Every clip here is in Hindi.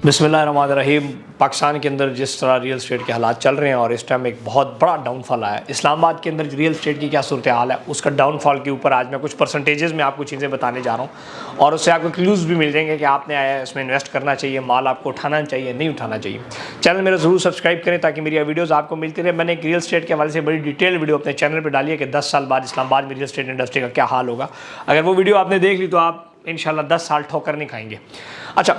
बिस्मिल्लाहिर्रहमानिर्रहीम। पाकिस्तान के अंदर जिस तरह रियल स्टेट के हालात चल रहे हैं और इस टाइम एक बहुत बड़ा डाउनफॉल आया है। इस्लामाबाद के अंदर रियल स्टेट की क्या सूरत हाल है, उसका डाउनफॉल के ऊपर आज मैं कुछ परसेंटेजेस में आपको चीज़ें बताने जा रहा हूँ और उससे आपको क्लूज़ भी मिल जाएंगे कि आपने आया इसमें इन्वेस्ट करना चाहिए, माल आपको उठाना चाहिए, नहीं उठाना चाहिए। चैनल मेरा ज़रूर सब्सक्राइब करें ताकि मेरी वीडियोज़ आपको मिलती रहे। मैंने एक रियल स्टेट के हवाले से बड़ी डिटेल वीडियो अपने चैनल पर डाली है कि 10 साल बाद इस्लामाबाद में रियल स्टेट इंडस्ट्री का क्या हाल होगा। अगर वो वीडियो आपने देख ली तो आप इंशाल्लाह 10 साल ठोकर नहीं खाएंगे। अच्छा,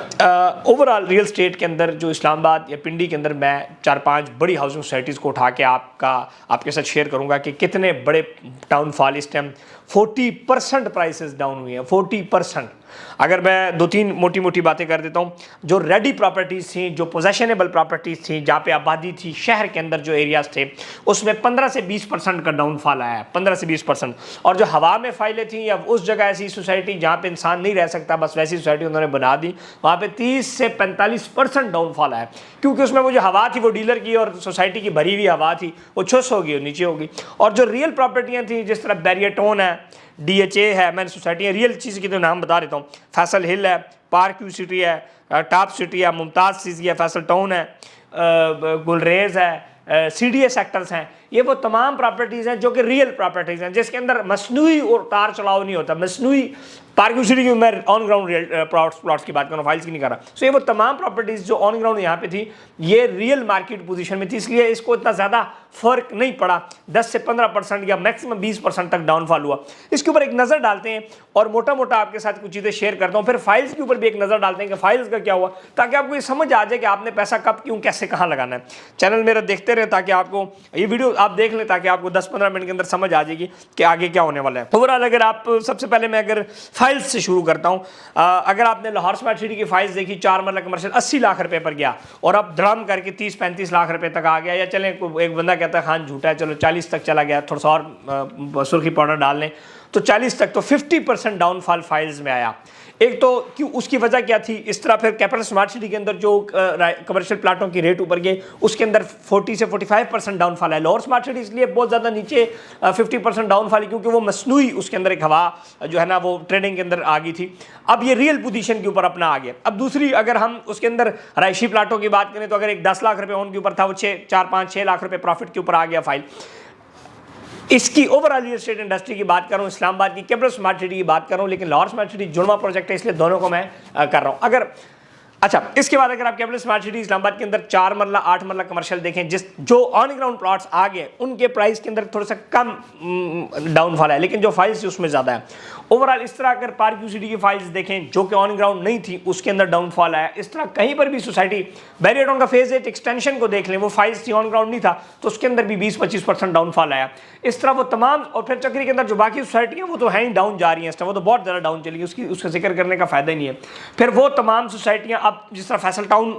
ओवरऑल रियल स्टेट के अंदर जो इस्लामाबाद या पिंडी के अंदर मैं 4-5 बड़ी हाउसिंग सोसाइटीज़ को उठा के आपके साथ शेयर करूंगा कि कितने बड़े डाउनफॉल इस टाइम 40% प्राइसेस डाउन हुई हैं। 40%। अगर मैं 2-3 मोटी मोटी बातें कर देता हूँ। जो रेडी प्रॉपर्टीज़ थी, जो पोजेशनेबल प्रॉपर्टीज़ थी, जहाँ पे आबादी थी, शहर के अंदर जो एरियाज थे, उसमें 15 से 20% का डाउनफॉल आया है। 15 से 20%। और जो हवा में फाइलें थी या उस जगह ऐसी सोसाइटी जहाँ पे इंसान नहीं रह सकता, बस वैसी सोसाइटी उन्होंने बना दी, वहाँ पे 30 से 45% डाउनफॉल आया। क्योंकि उसमें वो जो हवा थी वो डीलर की और सोसाइटी की भरी हुई हवा थी, वो छुस होगी और नीचे होगी। और जो रियल प्रॉपर्टियाँ थी, जिस तरह बैरियटोन है, DHA है, मैंने सोसाइटियाँ रियल चीज़ की तो नाम बता देता हूँ। फैसल हिल है, पार्क व्यू सिटी है, टॉप सिटी है, मुमताज़ सिटी है, फैसल टाउन है, गुलरेज है, CDA सेक्टर्स हैं। ये वो तमाम प्रॉपर्टीज़ हैं जो कि रियल प्रॉपर्टीज़ हैं, जिसके अंदर मसनूई और तार चलाव नहीं होता। मसनूई पार्क सिटी की मैं ऑन ग्राउंड रियल प्लॉट्स की बात कर रहा हूँ, फाइल्स की नहीं कर रहा। सो ये वो तमाम प्रॉपर्टीज़ जो ऑन ग्राउंड यहाँ पे थी, ये रियल मार्केट पोजीशन में थी, इसलिए इसको इतना ज़्यादा फर्क नहीं पड़ा। 10 से 15% या मैक्सिमम 20% तक डाउनफॉल हुआ। इसके ऊपर एक नज़र डालते हैं और मोटा मोटा आपके साथ कुछ चीज़ें शेयर करता हूँ। फिर फाइल्स के ऊपर भी एक नज़र डालते हैं कि फाइल्स का क्या हुआ, ताकि आपको ये समझ आ जाए कि आपने पैसा कब, क्यों, कैसे, कहाँ लगाना है। चैनल मेरा देखते रहें ताकि आपको ये वीडियो आप देख लें, ताकि आपको 10-15 मिनट के अंदर समझ आ जाएगी कि आगे क्या होने वाला है। ओवरऑल अगर आप सबसे पहले मैं अगर फाइल्स से शुरू करता हूँ। अगर आपने लाहौर स्मार्ट सिटी की फाइल्स देखी, 4 मरला कमर्शियल 80 लाख रुपए पर गया और अब धड़ाम करके 30-35 लाख रुपए तक आ गया। या चलें, एक बंदा कहता है खान झूठा है, चलो 40 तक चला गया, थोड़ा सा और सुर्खी पाउडर डाल लें तो 40 तक, तो 50% डाउनफॉल फाइल्स में आया। एक तो क्यों, उसकी वजह क्या थी? इस तरह फिर कैपिटल स्मार्ट सिटी के अंदर जो कमर्शियल प्लाटों की रेट ऊपर गए, उसके अंदर 40 से 45% डाउनफॉल है। लोअर स्मार्ट सिटी इसलिए बहुत ज़्यादा नीचे 50% डाउनफॉल है क्योंकि वो मसनूई उसके अंदर एक हवा जो है ना वो ट्रेडिंग के अंदर आ गई थी। अब ये रियल पोजीशन के ऊपर अपना आ गया। अब दूसरी, अगर हम उसके अंदर रायशी प्लाटों की बात करें तो अगर एक 10 लाख रुपये ऑन के ऊपर था, वो 4-5-6 लाख रुपये प्रॉफिट के ऊपर आ गया फाइल। इसकी ओवरऑल रियल एस्टेट इंडस्ट्री की बात कर रहा हूँ, इस्लामाबाद की कैपिटल स्मार्ट सिटी की बात कर रहा हूँ, लेकिन लाहौर स्मार्ट सिटी जुड़वा प्रोजेक्ट है, इसलिए दोनों को मैं कर रहा हूँ। अगर अच्छा, इसके बाद अगर आप कैपिटल स्मार्ट सिटी इस्लामाबाद के अंदर 4 मरला 8 मरला कमर्शियल देखें, जो ऑन ग्राउंड प्लॉट्स आ गए, उनके प्राइस के अंदर थोड़ा सा कम डाउनफॉल है, लेकिन जो फाइल्स थी उसमें ज़्यादा है। ओवरऑल इस तरह अगर पार्क व्यू सिटी की फाइल्स देखें जो कि ऑन ग्राउंड नहीं थी, उसके अंदर डाउनफॉल आया। इस तरह कहीं पर भी सोसाइटी बैरियटोन का फेज 8 एक्सटेंशन को देख लें, वो फाइल्स थी, ऑन ग्राउंड नहीं था, तो उसके अंदर भी 20-25% डाउनफॉल आया। इस तरह वो तमाम, और फिर चक्री के अंदर जो बाकी सोसाइटियाँ वो तो हैं ही डाउन जा रही हैं इस टाइम, वो तो बहुत ज़्यादा डाउन चली गई, उसका जिक्र करने का फायदा ही नहीं है। फिर वो तमाम सोसाइटियाँ, अब जिस तरह फैसल टाउन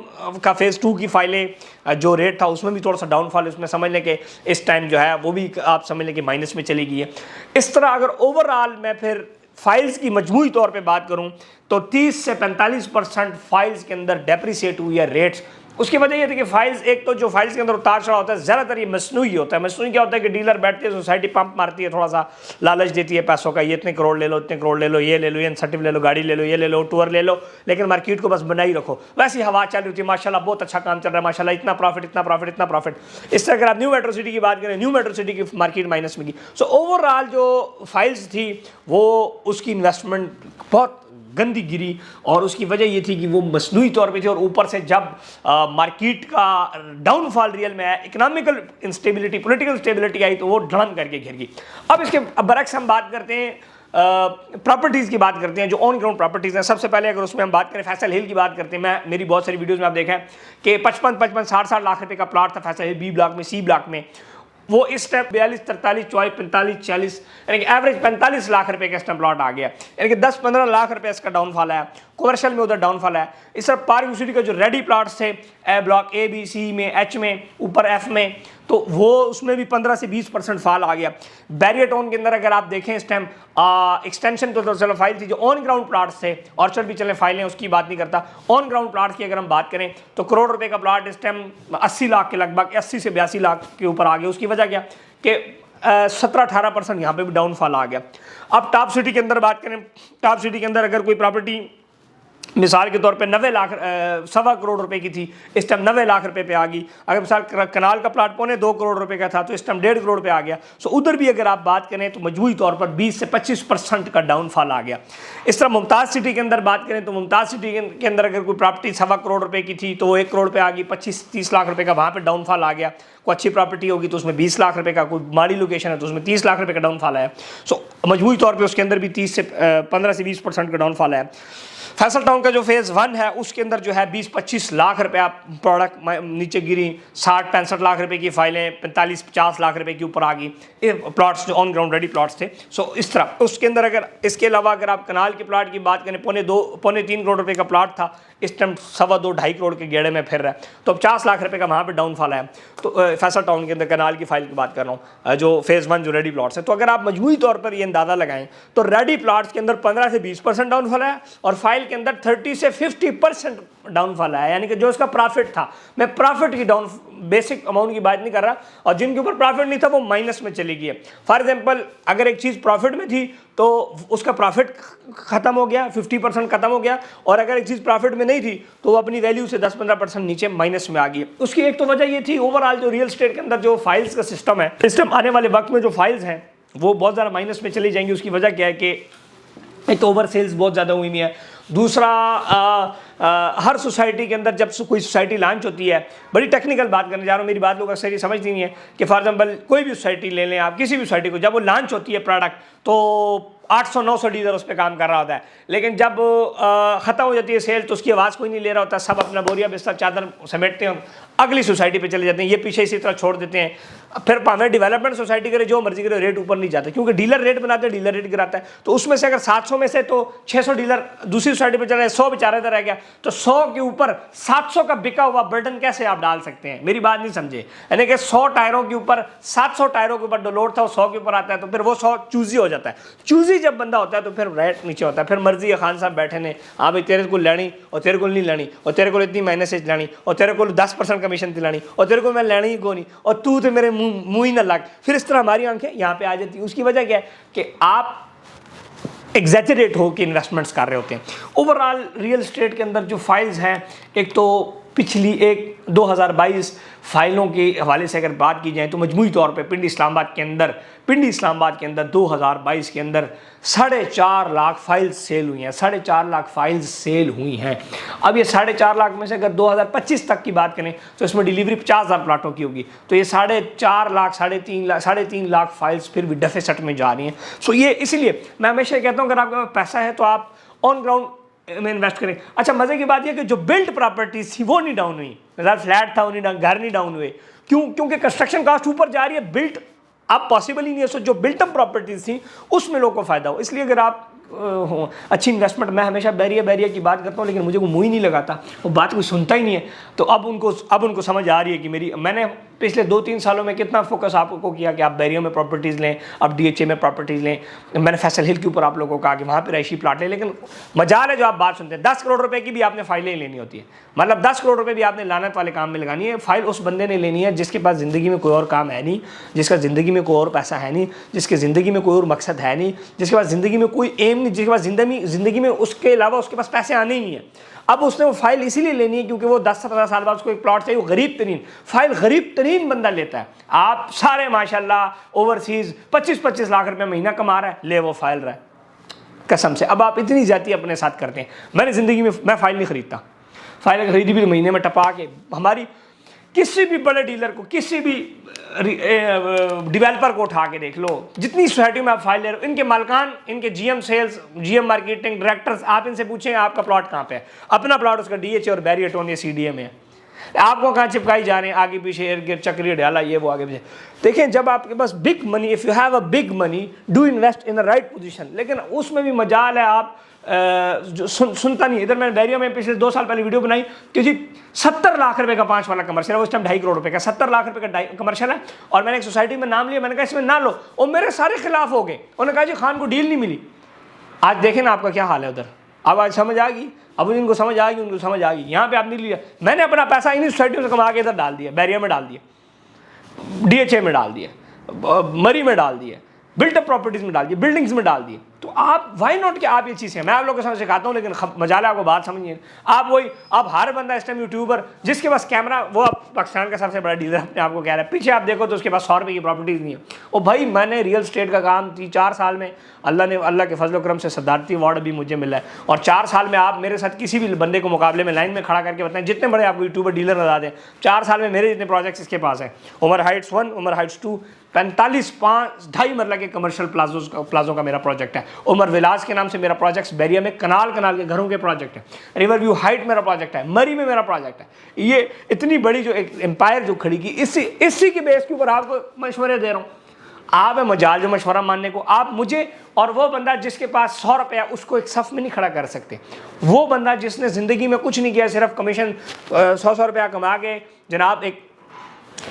का फेज़ 2 की फाइलें जो रेट था उसमें भी थोड़ा सा डाउनफॉल, उसमें समझ लें कि इस टाइम जो है वो भी आप समझ लें कि माइनस में चली गई है। इस तरह अगर ओवरऑल मैं फिर फाइल्स की मजमूई तौर पे बात करूं तो 30 से 45% फाइल्स के अंदर डेप्रिसिएट हुई है रेट्स। उसकी वजह ये थी कि फाइल्स, एक तो जो फाइल्स के अंदर उतार चढ़ाव होता है ज़्यादातर ये मसनूई होता है। मसनूई क्या होता है कि डीलर बैठती है, सोसाइटी पंप मारती है, थोड़ा सा लालच देती है पैसों का, ये इतने करोड़ ले लो, इतने करोड़ ले लो, ये ले लो, ये इंसेंटिव ले लो, गाड़ी ले लो, ये ले लो, टूर ले लो, लेकिन मार्केट को बस बनाई रखो। वैसी हवा चल रही होती है, माशाल्लाह बहुत अच्छा काम चल रहा है, माशाल्लाह इतना प्रॉफिट, इतना प्रॉफिट, इतना प्रॉफिट। इस तरह अगर आप न्यू मेट्रो सिटी की बात करें, न्यू मेट्रो सिटी की मार्केट माइनस में गई। सो ओवरऑल जो फाइल्स थी वो उसकी इन्वेस्टमेंट बहुत गंदी गिरी, और उसकी वजह ये थी कि वो मसनूई तौर पे थी, और ऊपर से जब मार्केट का डाउनफॉल रियल में आया, इकोनॉमिकल इंस्टेबिलिटी, पॉलिटिकल स्टेबिलिटी आई, तो वो ढड़म करके घिर गई। अब इसके बरक्स हम बात करते हैं, प्रॉपर्टीज़ की बात करते हैं जो ऑन ग्राउंड प्रॉपर्टीज़ हैं। सबसे पहले अगर उसमें हम बात करें, फैसल हिल की बात करते हैं। मेरी बहुत सारी वीडियोज़ में आप देखा है कि 55, 60 लाख रुपये का प्लॉट था फैसल हिल B ब्लॉक में, C ब्लॉक में। वो इस टाइम 42, 43, 44, 45, 40, यानी कि एवरेज 45 लाख रुपए का इस टाइम प्लॉट आ गया, यानी कि 10-15 लाख रुपए इसका डाउनफॉल है। कमर्शियल में उधर डाउनफॉल है। इस तरह पार्क सिटी का जो रेडी प्लॉट्स थे ब्लॉक A, B, C में, H में, ऊपर F में, तो वो उसमें भी 15 से 20% फॉल आ गया। बैरियटोन के अंदर अगर आप देखें इस टाइम एक्सटेंशन तो चलो फाइल थी, जो ऑन ग्राउंड प्लॉट्स थे, ऑर्चर्ड भी चले फाइलें, उसकी बात नहीं करता। ऑन ग्राउंड प्लॉट्स की अगर हम बात करें तो करोड़ रुपए का प्लॉट इस टाइम 80 लाख के लगभग, 80 से 82 लाख के ऊपर आ गया। उसकी वजह क्या कि 17-18% यहाँ पे भी डाउनफॉल आ गया। अब टॉप सिटी के अंदर बात करें, टॉप सिटी के अंदर अगर कोई प्रॉपर्टी मिसाल के तौर पे 90 लाख 1.25 करोड़ रुपए की थी, इस टाइम 90 लाख रुपए पे आ गई। अगर मिसाल कनाल का प्लाट 2.25 करोड़ रुपए का था तो इस टाइम 1.5 करोड़ पे आ गया। सो उधर भी अगर आप बात करें तो मजमूई तौर पर 20 से 25% का डाउनफॉल आ गया। इस तरह मुमताज़ सिटी के अंदर बात करें तो मुमताज़ सिटी के अंदर अगर कोई प्रॉपर्टी 1.25 करोड़ रुपए की थी तो वो 1 करोड़ पे आ गई, 25-30 लाख रुपए का वहाँ पर डाउनफॉल आ गया। कोई अच्छी प्रॉपर्टी होगी तो उसमें 20 लाख रुपए का, कोई माड़ी लोकेशन है तो उसमें 30 लाख रुपए का डाउनफॉल आया। सो मजमूई तौर पर उसके अंदर भी 15 से 20% का डाउनफॉल आया। फैसल टाउन का जो फेज़ 1 है उसके अंदर जो है 20-25 लाख रुपए आप प्रोडक्ट नीचे गिरी, 60-65 लाख रुपए की फाइलें 45-50 लाख रुपए के ऊपर आ गई, ये प्लॉट्स जो ऑन ग्राउंड रेडी प्लॉट्स थे। सो इस तरह उसके अंदर अगर इसके अलावा अगर आप कनाल के प्लाट की बात करें, 2.25-3 करोड़ रुपए का प्लाट था, इस टाइम 2.25-2.5 करोड़ के गेड़े में फिर रहा है, तो 50 लाख रुपए का वहाँ पे डाउनफॉल है। तो फैसल टाउन के अंदर कनाल की फाइल की बात कर रहा हूँ, जो फेज़ 1 जो रेडी प्लॉट्स है, तो अगर आप मजमूई तौर पर ये अंदाज़ा लगाएं तो रेडी प्लॉट्स के अंदर 15 से 20% डाउनफॉल है और फाइल के अंदर 30 से 50% डाउनफॉल आया। यानी कि जो इसका प्रॉफिट था, मैं प्रॉफिट की बेसिक अमाउंट की बात नहीं कर रहा, और जिनके ऊपर प्रॉफिट नहीं था वो माइनस में चली गई है। फॉर एग्जांपल अगर एक चीज़ प्रॉफिट में थी तो उसका प्रॉफिट खत्म हो गया, 50% खत्म हो गया, और अगर एक चीज़ प्रॉफिट में नहीं थी तो वो अपनी वैल्यू से 10-15% नीचे माइनस में आ गई। उसकी एक तो वजह ये थी ओवरऑल जो रियल एस्टेट के अंदर जो फाइल्स का सिस्टम है, सिस्टम आने वाले वक्त में जो फाइल्स हैं वो बहुत ज़्यादा माइनस में चली जाएंगी। उसकी वजह क्या है कि एक तो ओवर सेल्स बहुत ज़्यादा हुई है, दूसरा हर सोसाइटी के अंदर जब कोई सोसाइटी लॉन्च होती है, बड़ी टेक्निकल बात करने जा रहा हूँ, मेरी बात लोग अक्सर ये समझती नहीं है कि फॉर एग्जांपल कोई भी सोसाइटी ले लें आप, किसी भी सोसाइटी को, जब वो लॉन्च होती है प्रोडक्ट तो 800-900 डीलर उस पर काम कर रहा होता है, लेकिन जब ख़त्म हो जाती है सेल तो उसकी आवाज़ कोई नहीं ले रहा होता, सब अपना बोरिया बिस्तर चादर समेटते हैं, अगली सोसाइटी पे चले जाते हैं, ये पीछे इसी तरह छोड़ देते हैं। फिर भावें डेवलपमेंट सोसाइटी करे जो मर्जी करे, रेट ऊपर नहीं जाता, क्योंकि डीलर रेट बनाते हैं, डीलर रेट गिराता है। तो उसमें से अगर 700 में से तो 600 डीलर दूसरी सोसाइटी पे चल रहे हैं, 100 बेचारे इधर रह गया, तो 100 के ऊपर 700 का बिका हुआ बर्डन कैसे आप डाल सकते हैं? मेरी बात नहीं समझे। यानी कि 100 टायरों के ऊपर 700 टायरों के ऊपर जो लोड था वो 100 के ऊपर आता है, तो फिर वो 100 चूजी हो जाता है। चूजी जब बंदा होता है तो फिर रेट नीचे होता है, फिर मर्जी है खान साहब बैठे ने, हाँ भाई तेरे को लेनी और तेरे को नहीं लेनी, और तेरे को इतनी महीने से लेनी, और तेरे को 10% कमीशन दिलानी, और तेरे को मैं लेनी ही को नहीं, और तू तो मेरे मुंह ही ना लग। फिर इस तरह हमारी आंखें यहाँ पे आ जाती है। उसकी वजह क्या है कि आप एग्जैजरेट हो के इन्वेस्टमेंट्स कर रहे होते हैं। ओवरऑल रियल एस्टेट के अंदर जो फाइल्स हैं, एक तो पिछली 2022 फाइलों के हवाले से अगर बात की जाए तो मजमूई तौर पे पिंडी इस्लामाबाद के अंदर 2022 के अंदर 4.5 लाख फाइल्स सेल हुई हैं, 4.5 लाख फाइल्स सेल हुई हैं। अब ये 4.5 लाख में से अगर 2025 तक की बात करें तो इसमें डिलीवरी 50,000 प्लाटों की होगी, तो ये 4.5 लाख 3.5 लाख फाइल्स फिर भी डेफिसिट में जा रही हैं। सो ये इसीलिए मैं हमेशा कहता हूँ अगर आपके पास पैसा है तो आप ऑन ग्राउंड में इन्वेस्ट करें। अच्छा, मजे की बात यह कि जो बिल्ट प्रॉपर्टीज थी वो नहीं डाउन हुई, मतलब फ्लैट था वो नहीं डाउन, घर नहीं डाउन हुए, क्योंकि कंस्ट्रक्शन कॉस्ट ऊपर जा रही है, बिल्ट अब पॉसिबल ही नहीं है। सो जो बिल्ट अप प्रॉपर्टीज थी उसमें लोगों को फायदा हो। इसलिए अगर आप अच्छी इन्वेस्टमेंट, मैं हमेशा बैरिया की बात करता हूँ, लेकिन मुझे वो मुँह ही नहीं लगाता, वो बात कोई सुनता ही नहीं है। तो अब उनको समझ आ रही है कि मैंने पिछले 2-3 सालों में कितना फोकस आपको किया कि आप बैरिया में प्रॉपर्टीज़ लें, आप DHA में प्रॉपर्टीज़ लें। मैंने फैसल हिल के ऊपर आप लोगों को कहा कि वहाँ पर रहायशी प्लाट लें, लेकिन मजाल है जो आप बात सुनते हैं 10 करोड़ रुपए की भी आपने फाइलें लेनी होती है, मतलब 10 करोड़ रुपए भी आपने लानत वाले काम में लगानी है। फाइल उस बंदे ने लेनी है जिसके पास ज़िंदगी में कोई और काम है नहीं, जिसका ज़िंदगी में कोई और पैसा है नहीं, जिसके ज़िंदगी में कोई और मकसद है नहीं, जिसके पास ज़िंदगी में कोई एम नहीं, जिसके पास ज़िंदगी में उसके अलावा उसके पास पैसे आने ही नहीं है। अब उसने वो फाइल इसीलिए लेनी है क्योंकि वो 10-15 साल बाद उसको एक प्लॉट चाहिए, वो गरीब तरीन बंदा लेता है। आप सारे माशाल्लाह ओवरसीज 25-25 लाख रुपए महीना कमा रहा है, ले वो फाइल रहा है कसम से। अब आप इतनी ज्यादा अपने साथ करते हैं। मैंने ज़िंदगी में मैं फाइल नहीं खरीदता, फाइल खरीदी भी महीने में टपा के, हमारी किसी भी बड़े डीलर को, किसी भी डेवलपर को उठा के देख लो, जितनी सोसाइटी में आप फाइल ले रहे हो, इनके मालकान, इनके GM sales, GM marketing directors, आप इनसे पूछें आपका प्लॉट कहाँ पे है, अपना प्लॉट उसका DHA और बैरियर टोन या CDA में है, आपको कहाँ चिपकाई जा रहे हैं, आगे पीछे इर्द गिर्द चक्री डाला, ये वो आगे पीछे। देखें जब आपके पास big money, if you have a big money, do invest in the right position. लेकिन उसमें भी मजाल है, आप जो सुनता नहीं। इधर मैंने बैरिया में पिछले 2 साल पहले वीडियो बनाई कि जी 70 लाख रुपए का 5 वाला कमर्शियल है, उस टाइम 2.5 करोड़ रुपए का 70 लाख रुपए का कमर्शियल है, और मैंने एक सोसाइटी में नाम लिया, मैंने कहा इसमें ना लो, और मेरे सारे खिलाफ हो गए। उन्होंने कहा जी खान को डील नहीं मिली। आज देखें ना आपका क्या हाल है उधर। अब आज समझ आ गई, अब इनको समझ आ गई, उनको समझ आ गई। यहाँ पे आपने लिया, मैंने अपना पैसा इन्हीं सोसाइटियों से कमा के इधर डाल दिया, बैरिया में डाल दिया, DHA में डाल दिया, मरी में डाल दिया, बिल्ट अप प्रॉपर्टीज में डाल दिए, बिल्डिंग्स में डाल दिए। तो आप वाई नॉट कि आप ये चीज़ें, मैं आप लोगों को सिखाता हूँ लेकिन मजाला आपको बात समझिए। आप वही, आप हर बंदा इस टाइम यूट्यूबर जिसके पास कैमरा, वो आप पाकिस्तान का सबसे बड़ा डीलर अपने आपको कह रहा है, पीछे आप देखो तो उसके पास 100 रुपये की प्रॉपर्टीज़ नहीं है। और भाई मैंने रियल स्टेट का काम 4 साल में अल्लाह के फजल करम से सदारती अवार्ड भी मुझे मिला है। और 4 साल में आप मेरे साथ किसी भी बंदे को मुकाबले में लाइन में खड़ा करके बताएं, जितने बड़े आपको यूट्यूबर डीलर बता दें, 4 साल में मेरे जितने प्रोजेक्ट्स इसके पास हैं। उमर हाइट्स 1, उमर हाइट्स 2, 45 2.5 मरला के कमर्शियल प्लाजों का मेरा प्रोजेक्ट है। उमर विलास के नाम से मेरा प्रोजेक्ट, बैरिया में कनाल के घरों के प्रोजेक्ट है। रिवर व्यू हाइट मेरा प्रोजेक्ट है। मरी में मेरा प्रोजेक्ट है। ये इतनी बड़ी जो एक एम्पायर जो खड़ी की, इसी के बेस के ऊपर आपको मशवरे दे रहा हूँ। आप है मजाल जो मशवरा मानने को, आप मुझे और वो बंदा जिसके पास 100 रुपया, उसको एक सफ़ में नहीं खड़ा कर सकते। वो बंदा जिसने ज़िंदगी में कुछ नहीं किया, सिर्फ कमीशन 100 रुपया कमा के जनाब एक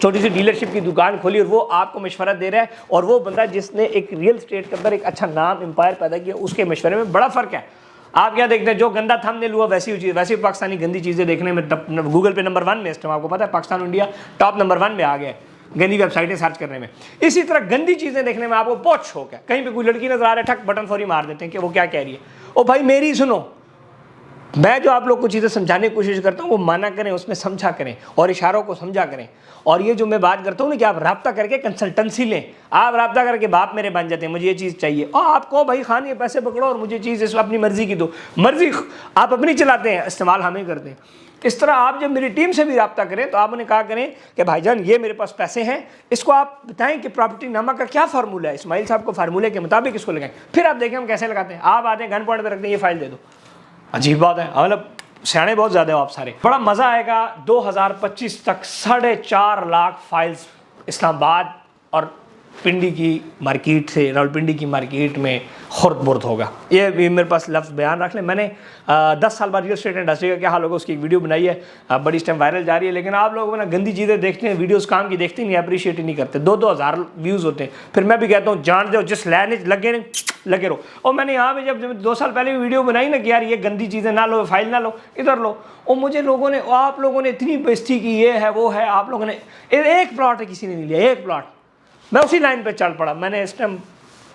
छोटी सी डीलरशिप की दुकान खोली और वो आपको मशवरा दे रहा है, और वो बंदा जिसने एक रियल स्टेट के अंदर एक अच्छा नाम एम्पायर पैदा किया, उसके मशवरे में बड़ा फ़र्क है। आप क्या देखते हैं, जो गंदा थंबनेल हुआ वैसी पाकिस्तानी गंदी चीज़ें देखने में गूगल पे नंबर 1 में इस टाइम आपको पता है, पाकिस्तान इंडिया टॉप नंबर 1 में आ गया है गंदी वेबसाइटें सर्च करने में। इसी तरह गंदी चीज़ें देखने में आपको बहुत शौक है। कहीं पे कोई लड़की नजर आ रहा है, ठक बटन फौरी मार देते हैं कि वो क्या कह रही है। ओ भाई मेरी सुनो, मैं जो आप लोग को चीज़ें समझाने की कोशिश करता हूँ वो माना करें, उसमें समझा करें और इशारों को समझा करें। और ये जो मैं बात करता हूँ ना कि आप राब्ता करके कंसल्टेंसी लें, आप राब्ता करके बाप मेरे बन जाते हैं, मुझे ये चीज़ चाहिए, और आपको भाई खान ये पैसे पकड़ो और मुझे चीज़ इस अपनी मर्जी की दो। मर्जी आप अपनी चलाते हैं, इस्तेमाल हमें करते हैं। इस तरह आप जब मेरी टीम से भी रब्ता करें तो आप उन्हें कहा करें कि भाईजान ये मेरे पास पैसे हैं, इसको आप बताएं कि प्रॉपर्टी नामा का क्या फार्मूला है, इस्माइल साहब को फार्मूले के मुताबिक इसको लगाएं, फिर आप देखें हम कैसे लगाते हैं। आप आते हैं गन पॉइंट पर रखते हैं, ये फाइल दे दो, अजीब बात है, मतलब सियाने बहुत ज़्यादा हो आप सारे। बड़ा मज़ा आएगा। 2025 तक 4.5 लाख फाइल्स इस्लामाबाद और पिंडी की मार्केट से, रावलपिंडी की मार्केट में खुर्द बुर्द होगा। ये मेरे पास लफ्ज़ बयान रख लें। मैंने 10 साल बाद रियल स्टेट इंडस्ट्री का क्या हाल होगा उसकी एक वीडियो बनाई है, बड़ी इस टाइम वायरल जा रही है। लेकिन आप लोग ना गंदी चीज़ें देखते हैं, वीडियोस काम की देखते नहीं, अप्रिशिएट ही नहीं करते। 2-2 हज़ार व्यूज़ होते हैं। फिर मैं भी कहता हूँ जान दो, जिस लाइन लगे रहो। और मैंने यहाँ पे जब 2 साल पहले भी वीडियो बनाई ना कि यार ये गंदी चीज़ें ना लो, फाइल ना लो, इधर लो, और मुझे लोगों ने, आप लोगों ने इतनी बेइज्जती की, ये है वो है, आप लोगों ने एक प्लॉट है किसी ने नहीं लिया, एक प्लॉट, मैं उसी लाइन पे चल पड़ा। मैंने इस टाइम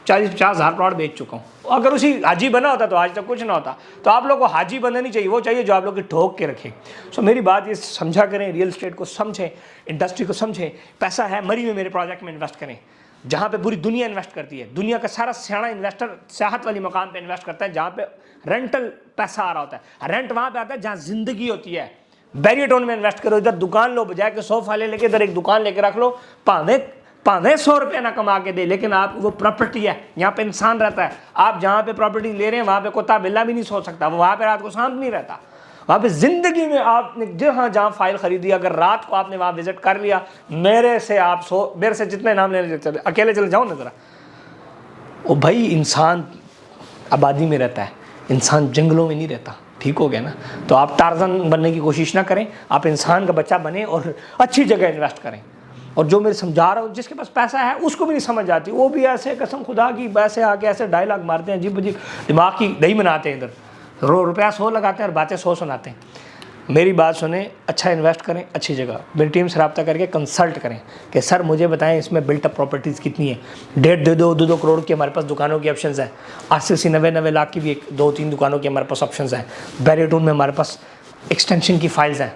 40-50 हज़ार प्लॉट बेच चुका हूँ। अगर उसी हाजी बना होता तो आज तक कुछ ना होता। तो आप लोग को हाजी बनना नहीं चाहिए, वो चाहिए जो आप लोग की ठोक के रखे। सो मेरी बात ये समझा करें, रियल स्टेट को समझें, इंडस्ट्री को समझें। पैसा है, मरी में मेरे प्रोजेक्ट में इन्वेस्ट करें, जहाँ पे पूरी दुनिया इन्वेस्ट करती है। दुनिया का सारा सियाना इन्वेस्टर सियाहत वाली मकाम पे इन्वेस्ट करता है, जहाँ पे रेंटल पैसा आ रहा होता है। रेंट वहाँ पे आता है जहाँ जिंदगी होती है। बैरियटोन में इन्वेस्ट करो, इधर दुकान लो, बजाय के 100 फाइलें लेके इधर एक दुकान लेके रख लो, पावे 100 रुपये ना कमा के दे, लेकिन आप वो प्रॉपर्टी है, यहाँ पे इंसान रहता है। आप जहाँ पे प्रॉपर्टी ले रहे हैं वहाँ पे कुत्ता बिल्ला भी नहीं सो सकता, वहाँ पे रात को शांत नहीं रहता। वहाँ पे ज़िंदगी में आपने जहाँ फाइल खरीदी, अगर रात को आपने वहाँ विजिट कर लिया, मेरे से जितने नाम लेने चले, अकेले चले जाओ ना ज़रा। ओ भाई, इंसान आबादी में रहता है, इंसान जंगलों में नहीं रहता। ठीक हो गया ना? तो आप टार्ज़न बनने की कोशिश ना करें, आप इंसान का बच्चा बने और अच्छी जगह इन्वेस्ट करें। और जो मैं समझा रहा हूँ, जिसके पास पैसा है उसको भी नहीं समझ आती, वो भी ऐसे कसम खुदा की वैसे आके ऐसे डायलॉग मारते हैं, अजीब अजीब, दिमाग की दही बनाते हैं। इधर रुपया 100 लगाते हैं और बातें 100 सुनाते हैं। मेरी बात सुने, अच्छा इन्वेस्ट करें अच्छी जगह। मेरी टीम से रब्ता करके कंसल्ट करें कि सर मुझे बताएं इसमें बिल्टअप प्रॉपर्टीज़ कितनी है। 1.5 2 करोड़ की हमारे पास दुकानों की ऑप्शंस हैं। 80-90 लाख की भी 2-3 दुकानों की हमारे पास ऑप्शंस हैं। बैरियटोन में हमारे पास एक्सटेंशन की फाइल्स हैं।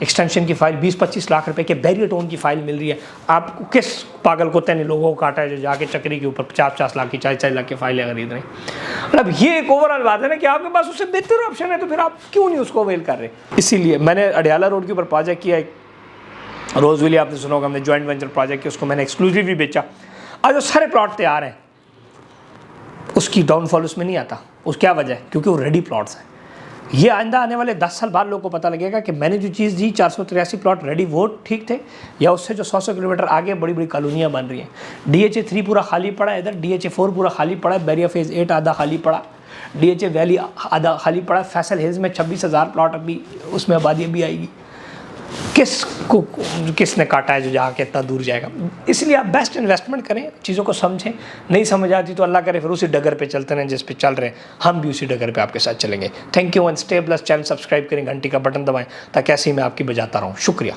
एक्सटेंशन की फ़ाइल 20-25 लाख रुपए के बैरियटोन की फ़ाइल मिल रही है। आपको किस पागल कुत्ते ने लोगों को काटा है जो जाके चक्री के ऊपर 50-50 लाख की 40-40 लाख की फाइलें खरीद रहे हैं। मतलब ये एक ओवरऑल बात है ना कि आपके पास उससे बेहतर ऑप्शन है, तो फिर आप क्यों नहीं उसको अवेल कर रहे। इसीलिए मैंने अडियाला रोड के ऊपर प्रोजेक्ट किया, एक रोज़विली आपने सुना होगा, हमने जॉइंट वेंचर प्रोजेक्ट किया, उसको मैंने एक्सक्लूसिवली बेचा। आज जो सारे प्लॉट तैयार हैं, उसकी डाउनफॉल उसमें नहीं आता। उस क्या वजह है? क्योंकि वो रेडी प्लॉट्स हैं। ये आइंदा आने वाले 10 साल बाद लोगों को पता लगेगा कि मैंने जो चीज़ दी 483 प्लॉट रेडी, वो ठीक थे, या उससे जो 100 किलोमीटर आगे बड़ी बड़ी कॉलोनियाँ बन रही हैं। DHA 3 पूरा खाली पड़ा है, इधर DHA 4 पूरा खाली पड़ा है, बैरिया फेज़ 8 आधा खाली पड़ा, DHA वैली आधा खाली पड़ा, फैसल हिल्स में 26,000 प्लॉट अभी उसमें आबादी अभी आएगी। किसने काटा है जो जाके इतना दूर जाएगा। इसलिए आप बेस्ट इन्वेस्टमेंट करें, चीज़ों को समझें। नहीं समझ आती तो अल्लाह करे फिर उसी डगर पे चलते रहें जिस पे चल रहे हैं, हम भी उसी डगर पे आपके साथ चलेंगे। Thank you and stay plus. Channel subscribe करें, घंटी का बटन दबाएं ताकि ऐसे ही मैं आपकी बजाता रहूँ। शुक्रिया।